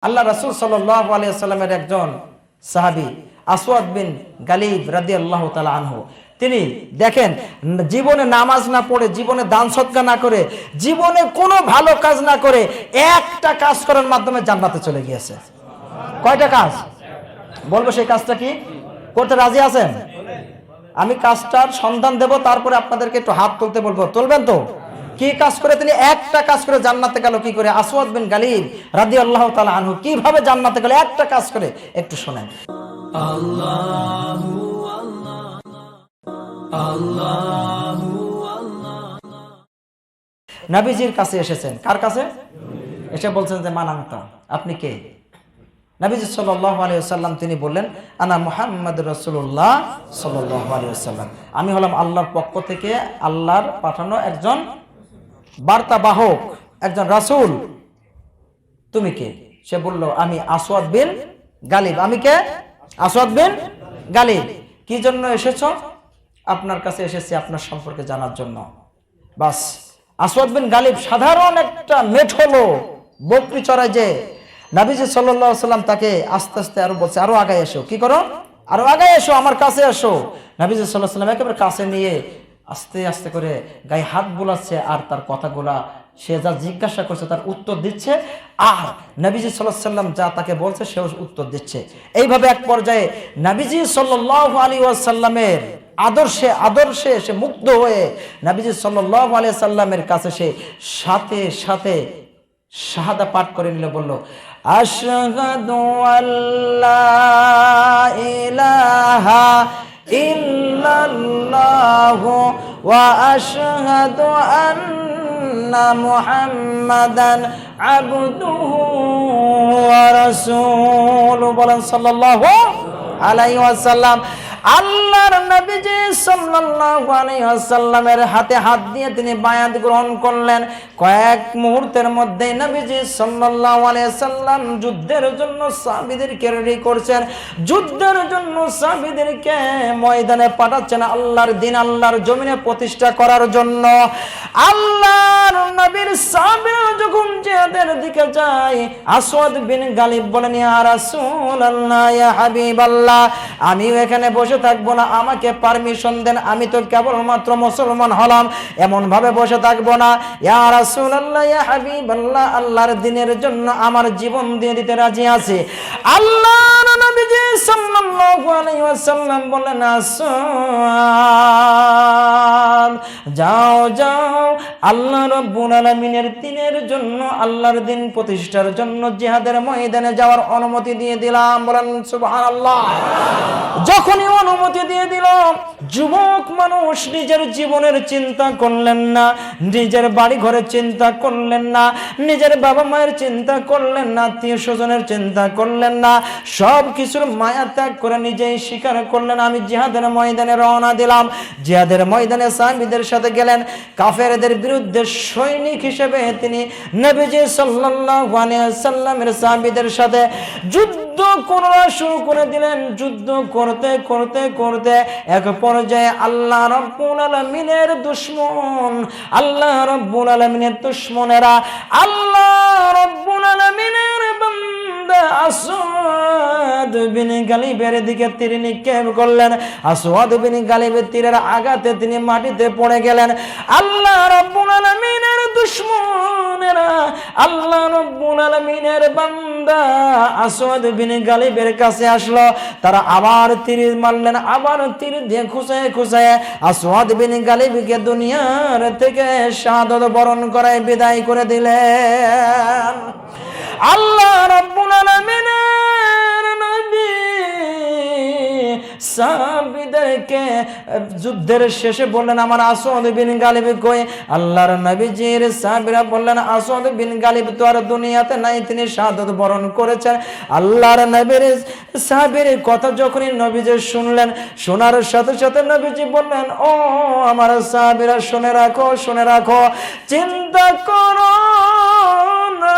আল্লাহ রাসূল সাল্লাল্লাহু আলাইহি ওয়াসাল্লামের একজন সাহাবী আসওয়াদ বিন গালিব রাদিয়াল্লাহু তাআলা আনহু, তিনি দেখেন জীবনে নামাজ না পড়ে, জীবনে দান সদকা না করে, জীবনে কোনো ভালো কাজ না করে একটা কাজ করার মাধ্যমে জান্নাতে চলে গিয়েছে। কয়টা কাজ বলবো, সেই কাজটা কি? করতে রাজি আছেন? আমি কাজটার সন্ধান দেব, তারপরে আপনাদেরকে একটু হাত তুলতে বলবো, তুলবেন তো? কি কাজ করে তিনি একটা কাজ করে জান্নাতে গেল? কি করে? আসওয়াদ বিন গালিব রাদিয়াল্লাহু তাআলা আনহু কিভাবে জান্নাতে গেল একটা কাজ করে, একটু শুনেন। আল্লাহু আল্লাহু নবীজির কাছে এসেছেন। কার কাছে এসে বলছেন যে মান আনতা, আপনি কে? নবীজি সাল্লাল্লাহু আলাইহি ওয়াসাল্লাম তিনি বললেন, আনা মুহাম্মাদুর রাসূলুল্লাহ সাল্লাল্লাহু আলাইহি ওয়াসাল্লাম, আমি হলাম আল্লাহর পক্ষ থেকে আল্লাহর পাঠানো একজন বার্তাবাহক, একজন রাসূল। তুমি কে? সে বলল, আমি আসওয়াদ বিন গালিব। আমি কে? আসওয়াদ বিন গালিব। কি জন্য এসেছো? আপনার কাছে এসেছি আপনার সম্পর্কে জানার জন্য। বাস। আসওয়াদ বিন গালিব সাধারণ একটা মেঠো লোক, বকরি চড়ায়। যে নবীজি সাল্লাল্লাহু আলাইহি ওয়াসাল্লাম তাকে আস্তে আস্তে আরো বলছে, আরো আগায় এসো। কি করো? আরো আগায় এসো, আমার কাছে এসো। নবীজি সাল্লাল্লাহু আলাইহি ওয়াসাল্লাম একেবারে কাছে নিয়ে আস্তে আস্তে করে গায়ে হাত বুলাচ্ছে, আর তার কথাগুলা সে যা জিজ্ঞাসা করছে তার উত্তর দিচ্ছে, আর নবীজি সাল্লাল্লাহু আলাইহি ওয়াসাল্লাম যা তাকে বলছে সেও উত্তর দিচ্ছে। এইভাবে এক পর্যায়ে নবীজি সাল্লাল্লাহু আলাইহি ওয়াসাল্লামের আদর্শে সে মুগ্ধ হয়ে নবীজি সাল্লাল্লাহু আলাইহি ওয়াসাল্লামের কাছে সে সাথে সাথে শাহাদা পাঠ করে নিল, বলল, আশহাদু আল্লা ইলাহা ইল্লাল্লাহু ওয়া আশহাদু আন্না মুহাম্মাদান আবদুহু ওয়া রাসূলুহু। বলেন সাল্লাল্লাহু আলাইহি ওয়াসাল্লাম। আল্লাহর নবীজি সাল্লাল্লাহু আলাইহি ওয়াসাল্লামের হাতে হাত দিয়ে তিনি বায়াত গ্রহণ করলেন। কয়েক মুহূর্তের মধ্যে নবীজি সাল্লাল্লাহু আলাইহি ওয়াসাল্লাম যুদ্ধের জন্য সাহাবীদেরকে রেডি করছেন, যুদ্ধের জন্য সাহাবীদেরকে ময়দানে পাঠাচ্ছেন আল্লাহর দ্বীন, আল্লাহর জমিনে প্রতিষ্ঠা করার জন্য। আল্লাহর নবীর সাহাবীরা যখন জিহাদের দিকে যায়, আসওয়াদ বিন গালিব বলেন, ইয়া রাসূলুল্লাহ, ইয়া হাবিবাল্লাহ, আমিও এখানে বসে থাকবো না, আমাকে পারমিশন দেন, আমি তো কেবলমাত্র মুসলমান হলাম, এমন ভাবে বসে থাকবো না। ইয়া রাসূলুল্লাহ, ইয়া হাবিবাল্লাহ, আল্লাহর দ্বীনের জন্য আমার জীবন দিয়ে দিতে রাজি আছি। আল্লাহর নবীজি সাল্লাল্লাহু আলাইহি ওয়াসাল্লাম বলেন, আসওয়াদ, যাও যাও, আল্লাহ রাব্বুল আলামিনের দ্বীনের জন্য, আল্লাহর দ্বীন প্রতিষ্ঠার জন্য জিহাদের ময়দানে যাওয়ার অনুমতি দিয়ে দিলাম। বলেন সুবহানাল্লাহ। যখনই অনুমতি দিয়ে দিল, যুবক মানুষ নিজের জীবনের চিন্তা করলেন না, নিজের বাড়ি ঘরের চিন্তা করলেন না, নিজের বাবা মায়ের চিন্তা করলেন না, আত্মীয় স্বজনের চিন্তা করলেন না, সব কিছুর মায়া ত্যাগ করে নিজেই স্বীকার করলেন, আমি জিহাদের ময়দানে রওনা দিলাম। জিহাদের ময়দানে সাহাবীদের সাথে গেলেন, কাফেরদের বিরুদ্ধে সৈনিক হিসেবে তিনি নবীজি সাল্লাল্লাহু আলাইহি ওয়াসাল্লামের সাহাবীদের সাথে যুদ্ধ করা শুরু করে দিলেন। যুদ্ধ করতে করতে করতে এক পর্যায়ে আল্লাহ রাব্বুল আলামিনের দুশমন, আল্লাহ রাব্বুল আলামিনের দুশমনেরা আল্লাহ রাব্বুল আলামিনের বান্দা আসওয়াদ বিন গালিবের দিকে তীর নিক্ষেপ করলেন। আসওয়াদ বিন গালিবের তীরের আঘাতে তিনি মাটিতে পড়ে গেলেন। আল্লাহ রাব্বুল আলামিনের দুশমনেরা আল্লাহ রাব্বুল আলামিনের বান্দা আসওয়াদ বিন গালিবের কাছে আসলো। তারা আবার তীর মারলেন, আবার তীর দিয়ে খুঁচায় খুঁচায় আসওয়াদ বিন গালিবকে দুনিয়ার থেকে শাহাদাত বরণ করায় বিদায় করে দিলেন। আল্লাহ রাব্বুল আলামিনের নবী সাহাবীদেরকে যুদ্ধের শেষে বললেন, আমার আসওয়াদ বিন গালিব কই? আল্লাহর নবীজির সাহাবীরা বললেন, আসওয়াদ বিন গালিব তো আর দুনিয়াতে নাই, তিনি শাহাদাত বরণ করেছেন। আল্লাহর নবীর সাহাবীর কথা যখনই নবীজি শুনলেন, শোনার সাথে সাথে নবীজি বললেন, ও আমার সাহাবীরা, শুনে রাখো, শুনে রাখো, চিন্তা করো না,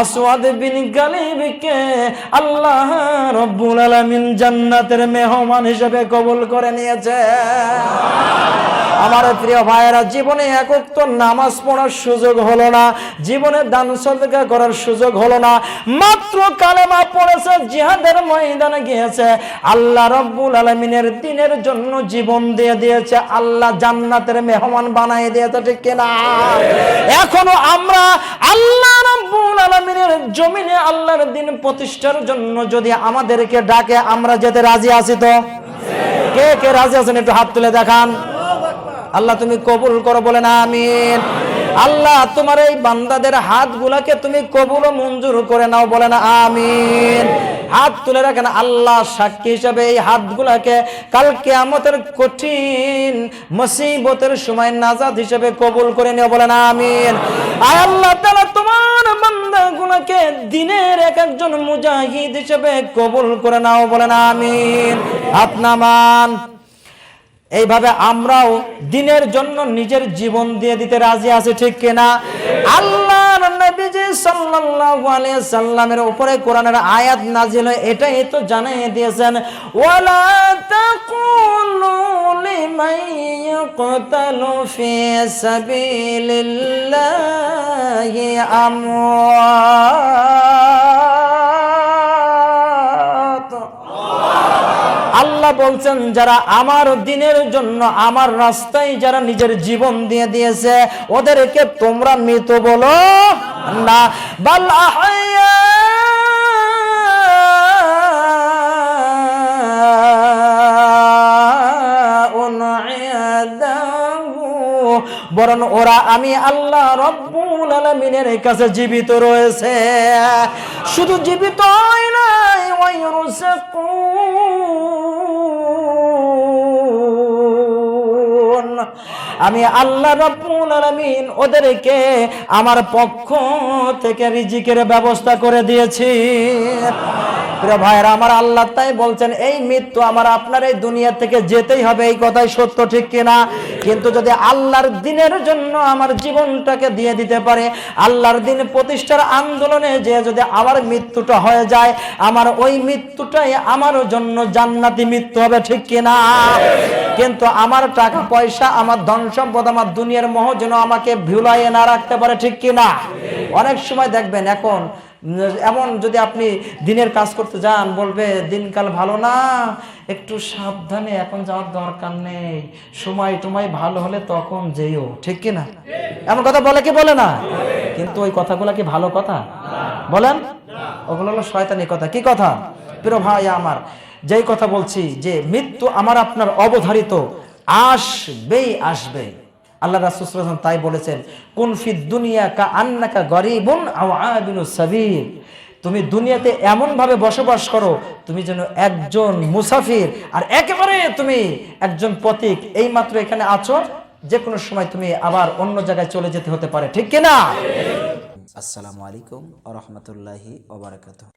আসওয়াদ বিন গালিবকে আল্লাহ রব্বুল আলামিন জান্নাতের মেহমান হিসেবে কবুল করে নিয়েছে। আমার প্রিয় ভাইয়েরা, জীবনে এক ওয়াক্ত নামাজ পড়ার সুযোগ হলো না, জীবনে দান সদকা করার সুযোগ হলো না, মাত্র কালেমা পড়েছে, জিহাদের ময়দানে গিয়েছে, আল্লাহ রব্বুল আলামিনের দ্বীনের জন্য জীবন দিয়ে দিয়েছে, আল্লাহ জান্নাতের মেহমান বানিয়ে দিয়েছে, ঠিক কিনা? এখনো আমরা আল্লাহ রব্বুল আলামিনের জমিনে আল্লাহর দ্বীন প্রতিষ্ঠার জন্য যদি আমাদেরকে ডাকে আমরা যেতে রাজি আছি তো? কে কে রাজি আছেন একটু হাত তুলে দেখান। আল্লাহ তুমি কবুল করো, বলেন আমিন। আল্লাহ তোমার এই বান্দাদের হাতগুলাকে তুমি কবুল ও মঞ্জুর করে নাও, বলেন আমিন। হাত তুলে রাখেন, আল্লাহ সাক্ষী হিসাবে এই হাতগুলাকে কাল কিয়ামতের কঠিন মুসিবতের সময় নাজাত হিসেবে কবুল করে নিও, বলেন আমিন। আয় আল্লাহ তাআলা তোমার বান্দাগুলোকে দ্বীনের এক একজন মুজাহিদ হিসেবে কবুল করে নাও, বলেন আমিন। হাত নামান। এইভাবে আমরাও দ্বীনের জন্য নিজের জীবন দিয়ে দিতে রাজি আছি, ঠিক কিনা? আল্লাহর নবীজি সাল্লাল্লাহু আলাইহি সাল্লামের উপরে কোরআনের আয়াত নাজিল হয়, এটাই তো জানিয়ে দিয়েছেন, ওয়ালা তাকুলু লিমান ইয়াকতালু ফি সাবিলিল্লাহি আমওয়াত। আল্লাহ বলছেন, যারা আমার দ্বীনের জন্য আমার রাস্তায় যারা নিজের জীবন দিয়ে দিয়েছে ওদেরকে তোমরা মৃত বলো না, বাল আহইয়া, বরং ওরা আমি আল্লাহ রব্বুল আলামিনের কাছে জীবিত রয়েছে। শুধু জীবিত হয় নাই, আমি আল্লাহ রব্বুল আলামিন ওদেরকে আমার পক্ষ থেকে রিজিকের ব্যবস্থা করে দিয়েছি। প্রিয় ভাইরা আমার, আল্লাহ তাই বলছেন এই মৃত্যু আমার আপনার এই দুনিয়া থেকে যেতেই হবে, এই কথাই সত্য, ঠিক কিনা? কিন্তু যদি আল্লাহর দ্বীনের জন্য আমার জীবনটাকে দিয়ে দিতে পারে, আল্লাহর দ্বীন প্রতিষ্ঠার আন্দোলনে যে যদি আমার মৃত্যুটা হয়ে যায়, আমার ওই মৃত্যুটাই আমার জন্য জান্নাতি মৃত্যু হবে, ঠিক কিনা? কিন্তু আমার টাকা পয়সা, আমার ধন সম্পদ, আমার দুনিয়ার মোহ যেন আমাকে ভুলাইয়ে না রাখতে পারে, ঠিক কিনা? অনেক সময় দেখবেন এখন এমন, যদি আপনি দিনের কাজ করতে যান বলবে দিনকাল ভালো না, একটু সাবধানে এখন যাওয়ার দরকার নেই, সময় টময় ভালো হলে তখন যেও, ঠিক কিনা? এমন কথা বলে কি বলে না? কিন্তু ওই কথাগুলো কি ভালো কথা? বলেন, ওগুলো হলো শয়তানি কথা। কি কথা? প্রিয় ভাই আমার, যেই কথা বলছি যে মৃত্যু আমার আপনার অবধারিত, আসবেই আসবে। আল্লাহ রাসূল সাল্লাল্লাহু আলাইহি ওয়াসাল্লাম তাই বলেছেন, কুন ফিদ দুনিয়া কা আন্নাকা গরিবুন আও আবিনুস সাবিল। তুমি দুনিয়াতে এমন ভাবে বসবাস করো তুমি যেন একজন মুসাফির, আর একেবারে তুমি একজন পথিক, এই মাত্র এখানে আছো, যে কোনো সময় তুমি আবার অন্য জায়গায় চলে যেতে হতে পারে, ঠিক কিনা? আসসালামু আলাইকুম ওয়া রাহমাতুল্লাহি ওয়া বারাকাতুহু।